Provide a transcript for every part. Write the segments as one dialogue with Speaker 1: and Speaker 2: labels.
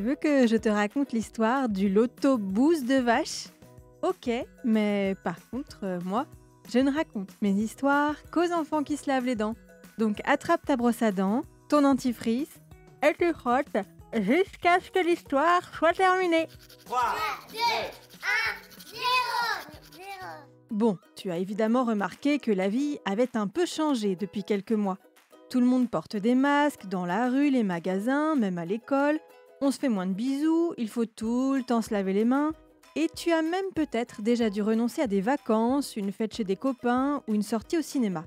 Speaker 1: veux que je te raconte l'histoire du loto bouse de vache? Ok, mais par contre, moi, je ne raconte mes histoires qu'aux enfants qui se lavent les dents. Donc attrape ta brosse à dents, ton dentifrice, et tu frottes jusqu'à ce que l'histoire soit terminée.
Speaker 2: 3, 2, 1, 0.
Speaker 1: Bon, tu as évidemment remarqué que la vie avait un peu changé depuis quelques mois. Tout le monde porte des masques dans la rue, les magasins, même à l'école. On se fait moins de bisous, il faut tout le temps se laver les mains. Et tu as même peut-être déjà dû renoncer à des vacances, une fête chez des copains ou une sortie au cinéma.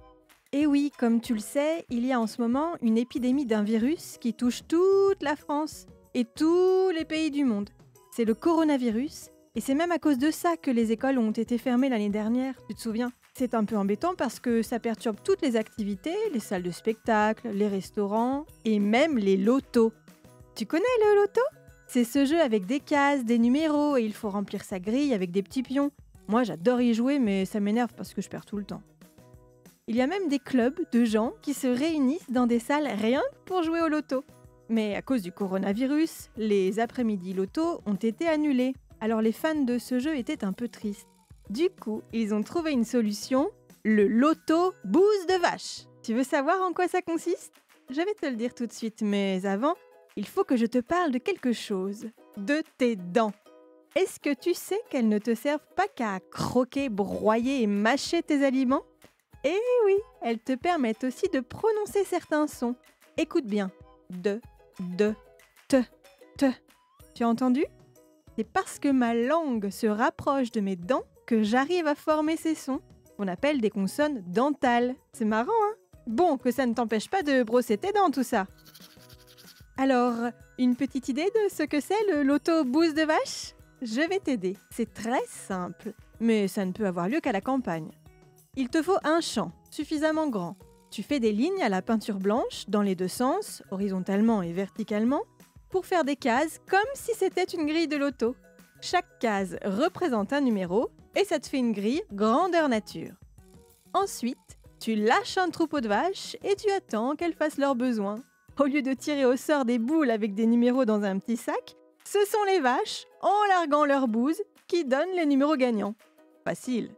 Speaker 1: Et oui, comme tu le sais, il y a en ce moment une épidémie d'un virus qui touche toute la France et tous les pays du monde. C'est le coronavirus. Et c'est même à cause de ça que les écoles ont été fermées l'année dernière, tu te souviens? C'est un peu embêtant parce que ça perturbe toutes les activités, les salles de spectacle, les restaurants et même les lotos. Tu connais le loto? C'est ce jeu avec des cases, des numéros et il faut remplir sa grille avec des petits pions. Moi j'adore y jouer mais ça m'énerve parce que je perds tout le temps. Il y a même des clubs de gens qui se réunissent dans des salles rien que pour jouer au loto. Mais à cause du coronavirus, les après-midi loto ont été annulés. Alors les fans de ce jeu étaient un peu tristes. Du coup, ils ont trouvé une solution, le loto bouse de vache. Tu veux savoir en quoi ça consiste? Je vais te le dire tout de suite, mais avant, il faut que je te parle de quelque chose. De tes dents. Est-ce que tu sais qu'elles ne te servent pas qu'à croquer, broyer et mâcher tes aliments? Eh oui, elles te permettent aussi de prononcer certains sons. Écoute bien. De, te. Tu as entendu? C'est parce que ma langue se rapproche de mes dents que j'arrive à former ces sons. On appelle des consonnes dentales. C'est marrant, hein? Bon, que ça ne t'empêche pas de brosser tes dents, tout ça. Alors, une petite idée de ce que c'est le loto bouse de vache? Je vais t'aider. C'est très simple, mais ça ne peut avoir lieu qu'à la campagne. Il te faut un champ suffisamment grand. Tu fais des lignes à la peinture blanche dans les deux sens, horizontalement et verticalement, pour faire des cases comme si c'était une grille de loto. Chaque case représente un numéro et ça te fait une grille grandeur nature. Ensuite, tu lâches un troupeau de vaches et tu attends qu'elles fassent leurs besoins. Au lieu de tirer au sort des boules avec des numéros dans un petit sac, ce sont les vaches, en larguant leur bouse, qui donnent les numéros gagnants. Facile.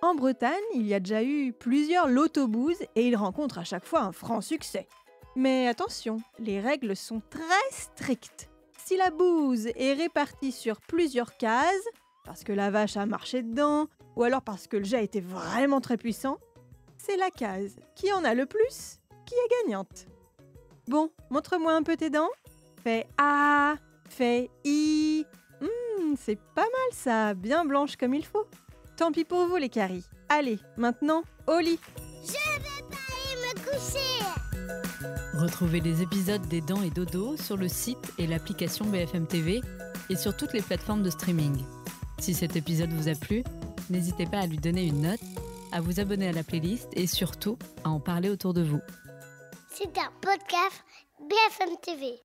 Speaker 1: En Bretagne, il y a déjà eu plusieurs loto-bouses et ils rencontrent à chaque fois un franc succès. Mais attention, les règles sont très strictes. Si la bouse est répartie sur plusieurs cases, parce que la vache a marché dedans, ou alors parce que le jet était vraiment très puissant, c'est la case qui en a le plus qui est gagnante. Bon, montre-moi un peu tes dents. Fais A, fais I. C'est pas mal ça, bien blanche comme il faut. Tant pis pour vous les caries. Allez, maintenant, au lit.
Speaker 2: Je vais pas aller me coucher.
Speaker 3: Retrouvez les épisodes des Dents et Dodo sur le site et l'application BFM TV et sur toutes les plateformes de streaming. Si cet épisode vous a plu, n'hésitez pas à lui donner une note, à vous abonner à la playlist et surtout à en parler autour de vous.
Speaker 2: C'est un podcast BFM TV.